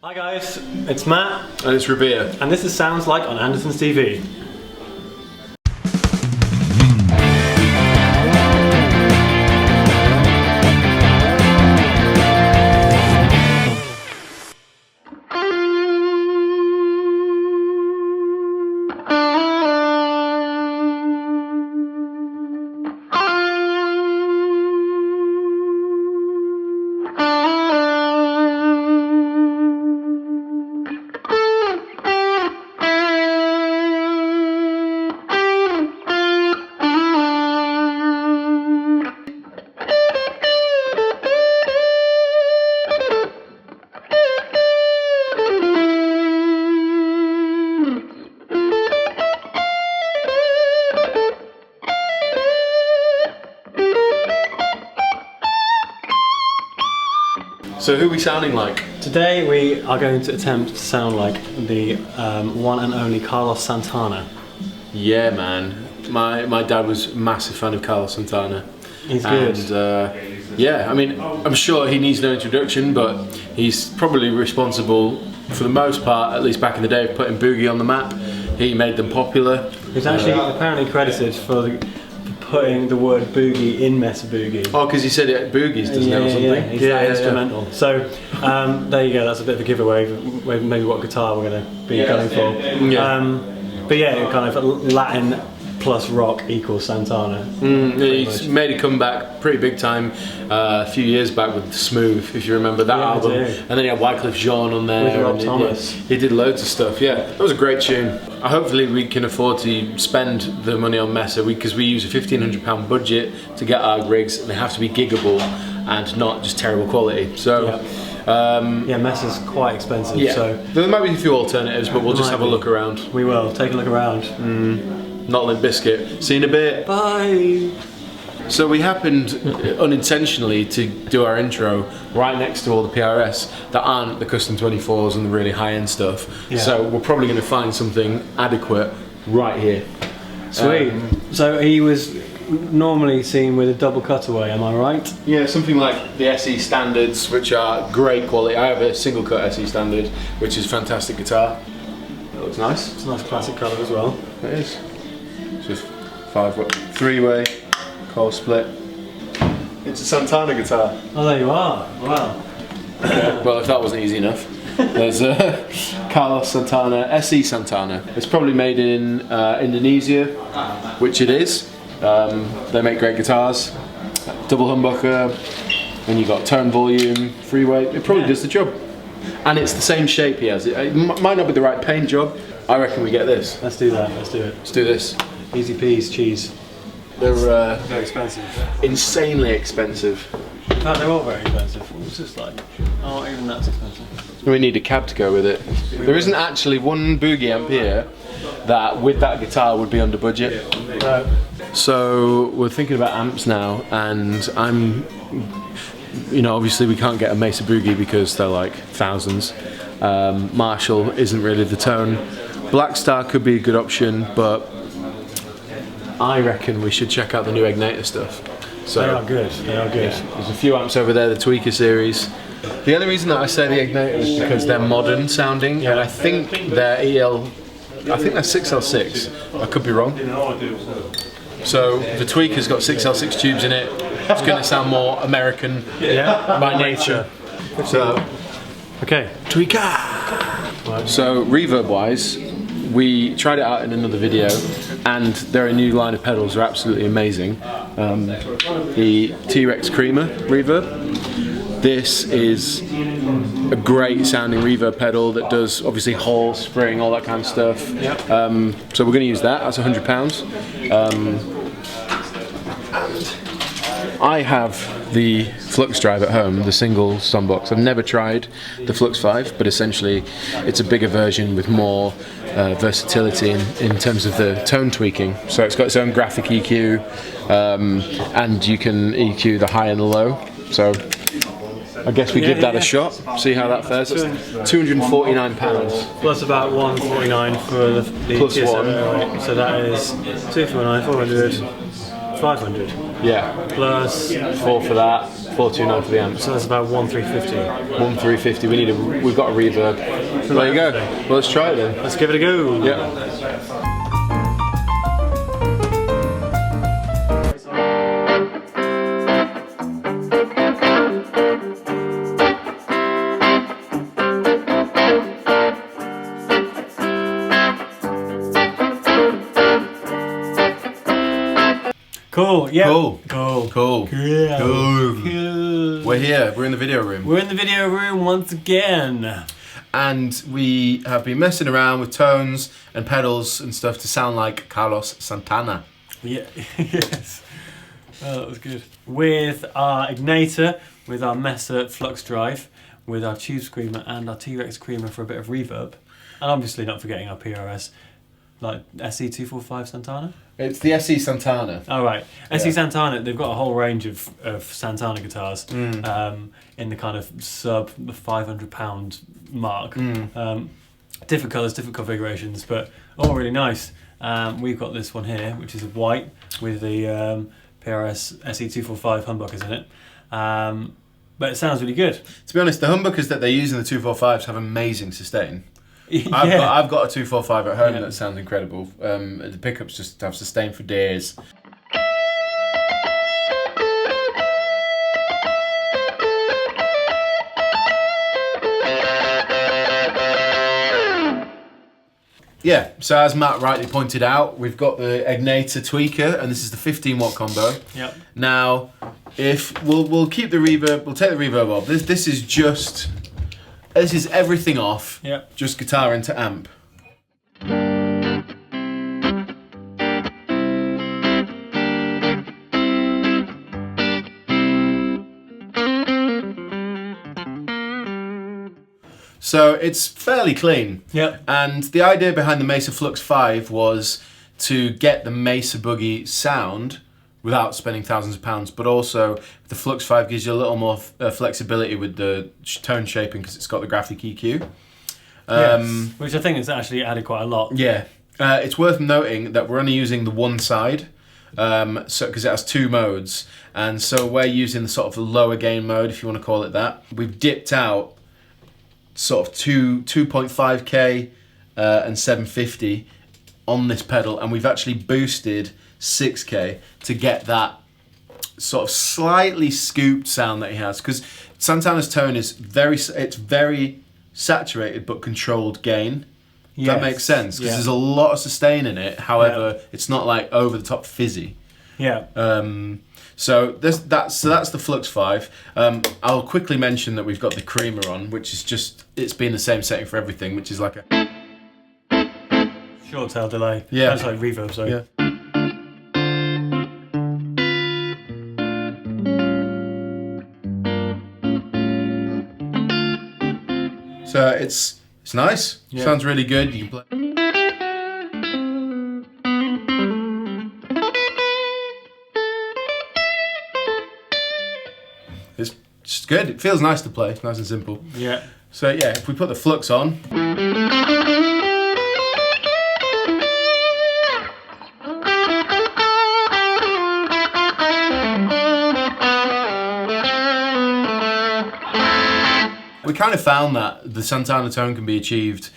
Hi guys, it's Matt. And it's Rabea. And this is Sounds Like on Andertons TV. So who are we sounding like? Today we are going to attempt to sound like the one and only Carlos Santana. Yeah, man. My dad was a massive fan of Carlos Santana. He's good. And yeah, I mean, I'm sure he needs no introduction, but he's probably responsible for the most part, at least back in the day, of putting Boogie on the map. He made them popular. He's actually apparently credited for putting the word boogie in Mesa Boogie. Oh, because he said it at Boogies, doesn't it, or something? Yeah, he's that instrumental. So there you go, that's a bit of a giveaway of maybe what guitar we're going to be going for. Yeah. But yeah, kind of Latin plus rock equals Santana. He's made a comeback pretty big time a few years back with Smooth, if you remember that album. And then he had Wycliffe Jean on there. With Rob Thomas. He did loads of stuff, yeah. That was a great tune. Hopefully we can afford to spend the money on Mesa because we use a £1,500 budget to get our rigs, and they have to be giggable and not just terrible quality. So yeah, Mesa's quite expensive. Yeah. So there might be a few alternatives, but we'll just have a look around. We will take a look around. Not Limp Bizkit. See you in a bit. Bye. So we happened unintentionally to do our intro right next to all the PRS that aren't the custom 24s and the really high-end stuff. Yeah. So we're probably going to find something adequate right here. Sweet. So he was normally seen with a double cutaway, am I right? Yeah, something like the SE standards, which are great quality. I have a single cut SE standard, which is fantastic guitar. It looks nice. It's a nice classic colour as well. It is. It's just 3-way coil split. It's a Santana guitar. Oh, there you are. Wow. Okay. Well, if that wasn't easy enough, there's Carlos Santana, SE Santana. It's probably made in Indonesia, which it is. They make great guitars. Double humbucker, and you got tone volume, 3-way. It probably does the job. And it's the same shape he has. It might not be the right paint job. I reckon we get this. Let's do that. Let's do it. Let's do this. Easy peas, cheese. They're very expensive. insanely expensive. In fact, they're all very expensive. It's just like, oh, even that's expensive. We need a cab to go with it. There isn't actually one Boogie amp here that, with that guitar, would be under budget. No. So we're thinking about amps now, and obviously we can't get a Mesa Boogie because they're like thousands. Marshall isn't really the tone. Black Star could be a good option, but I reckon we should check out the new Igniter stuff. So, they are good. They are good. Yeah, there's a few amps over there, the Tweaker series. The only reason that I say the Igniter is because they're modern sounding, and I think they're I think they're 6L6. I could be wrong. So the Tweaker's got 6L6 tubes in it. It's going to sound more American by nature. So, okay. Tweaker! So reverb-wise, we tried it out in another video, and there are a new line of pedals. They're absolutely amazing. The T-Rex Creamer reverb. This is a great sounding reverb pedal that does obviously Hall, spring, all that kind of stuff. Yep. So we're going to use that. That's £100. And I have the Flux Drive at home, the single Stombox. I've never tried the Flux 5, but essentially it's a bigger version with more versatility in terms of the tone tweaking. So it's got its own graphic EQ, and you can EQ the high and the low. So I guess we give that a shot, see how that fares. It's £249. Plus about £149 for the Plus TSM, one. right? So that is £249, 400, 500. Yeah. Plus 4 for that. 429 for the amp. So that's about 1,350. 1,350. We've got a reverb. So there you go. Well, let's try it then. Let's give it a go. Yeah. Cool, yeah. Cool. We're here. We're in the video room. We're in the video room once again. And we have been messing around with tones and pedals and stuff to sound like Carlos Santana. Yeah, yes. Oh, that was good. With our Ignator, with our Massaad Flux Drive, with our Tube Screamer and our T-Rex Screamer for a bit of reverb. And obviously not forgetting our PRS, like SE245 Santana. It's the SE Santana. Oh, right. SE Santana, they've got a whole range of Santana guitars in the kind of sub £500 mark. Different colours, different configurations, but all really nice. We've got this one here, which is a white with the PRS SE245 humbuckers in it. But it sounds really good. To be honest, the humbuckers that they use in the 245s have amazing sustain. I've got a 245 at home that sounds incredible. The pickups just have sustain for days. Yeah, so as Matt rightly pointed out, we've got the Ignator tweaker, and this is the 15-watt combo. Yep. Now, if we'll keep the reverb, we'll take the reverb off. This is everything off. Yep. Just guitar into amp. So it's fairly clean. Yep. And the idea behind the Mesa Flux 5 was to get the Mesa Boogie sound without spending thousands of pounds, but also the Flux 5 gives you a little more flexibility with the tone shaping because it's got the graphic EQ. Yes, which I think has actually added quite a lot. Yeah. It's worth noting that we're only using the one side, because it has two modes, and so we're using the sort of the lower gain mode, if you want to call it that. We've dipped out sort of 2.5k and 750 on this pedal, and we've actually boosted 6k to get that sort of slightly scooped sound that he has, because Santana's tone is very saturated but controlled gain. Does that make sense? Because there's a lot of sustain in it, however it's not like over the top fizzy. Yeah. So that's the Flux 5. I'll quickly mention that we've got the Creamer on, which is just, it's been the same setting for everything, which is like a short tail delay. Yeah. That's like reverb, sorry. Yeah. So it's nice. Yeah. Sounds really good. You can play. It's just good. It feels nice to play. Nice and simple. Yeah. So yeah, if we put the Flux on. We kind of found that the Santana tone can be achieved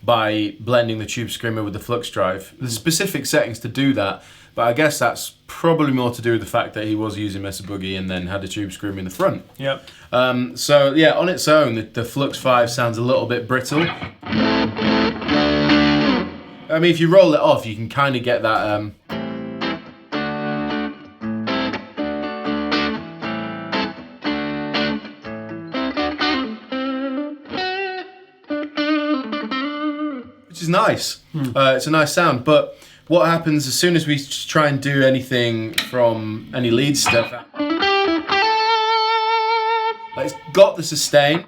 by blending the Tube Screamer with the Flux Drive. There's specific settings to do that, but I guess that's probably more to do with the fact that he was using Mesa Boogie and then had a Tube Screamer in the front. Yep. So yeah, on its own, the Flux 5 sounds a little bit brittle. I mean, if you roll it off, you can kind of get that... which is nice. It's a nice sound, but what happens as soon as we try and do anything from any lead stuff, like it's got the sustain.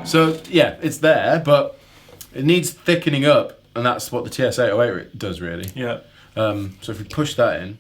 So yeah, it's there, but it needs thickening up, and that's what the TS-808 does really. Yeah. So if we push that in.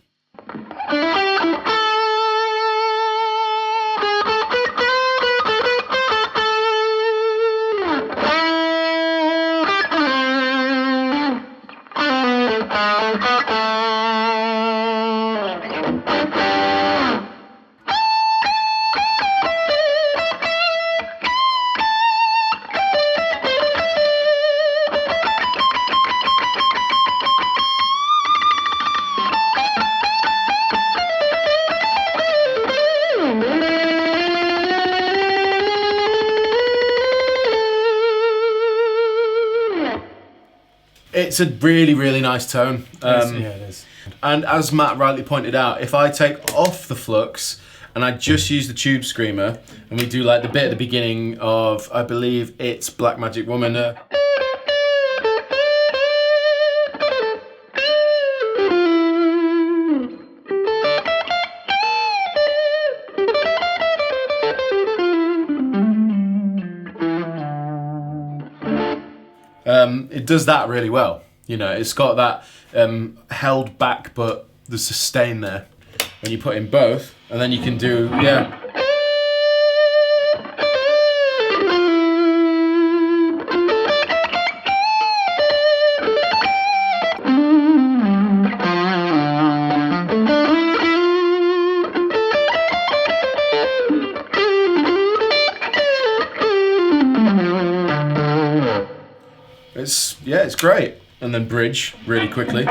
It's a really, really nice tone. Yeah, it is. And as Matt rightly pointed out, if I take off the flux and I just use the tube screamer, and we do like the bit at the beginning of, I believe it's Black Magic Woman. It does that really well. You know, it's got that held back, but the sustain there. When you put in both, and then you can do, yeah. It's great. And then bridge really quickly.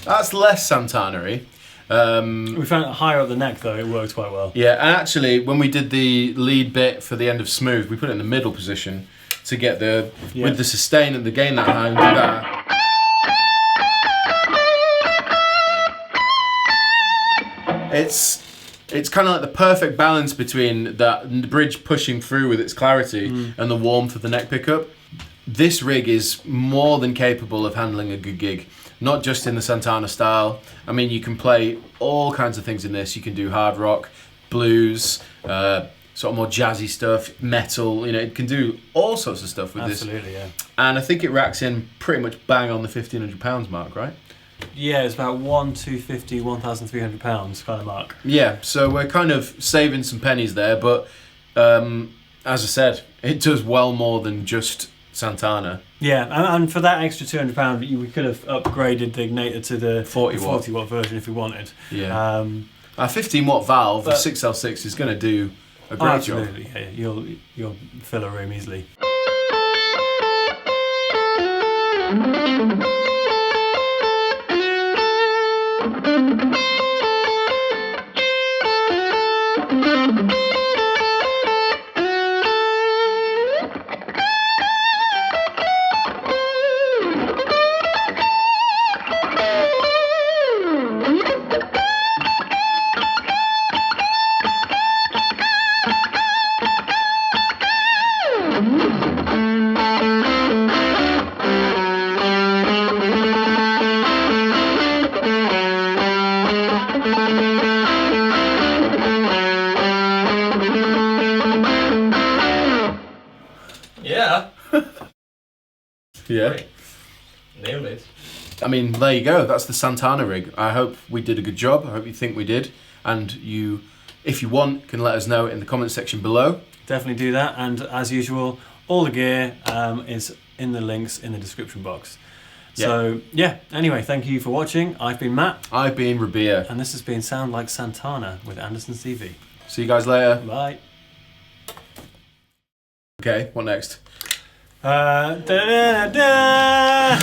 That's less Santana-y. We found it higher up the neck though, it worked quite well. Yeah, and actually when we did the lead bit for the end of Smooth, we put it in the middle position to get the, with the sustain and the gain that high and do that. It's kind of like the perfect balance between that bridge pushing through with its clarity and the warmth of the neck pickup. This rig is more than capable of handling a good gig, not just in the Santana style. I mean, you can play all kinds of things in this. You can do hard rock, blues, sort of more jazzy stuff, metal. You know, it can do all sorts of stuff with this. Absolutely, yeah. And I think it racks in pretty much bang on the £1,500 mark, right? Yeah, it's about 1,250, 1,300 pounds kind of mark. Yeah, so we're kind of saving some pennies there, but as I said, it does well more than just Santana. Yeah, and for that extra £200, we could have upgraded the igniter to the 40 watt version if we wanted. Yeah. A 15 watt valve, a 6L6 is going to do a great job. Absolutely, yeah, you'll fill a room easily. Yeah. Great. Nailed it. I mean, there you go. That's the Santana rig. I hope we did a good job. I hope you think we did. And you, if you want, can let us know in the comment section below. Definitely do that. And as usual, all the gear is in the links in the description box. So, yeah. Anyway, thank you for watching. I've been Matt. I've been Rabea. And this has been Sound Like Santana with Andertons TV. See you guys later. Bye. Okay, what next? Da da da da.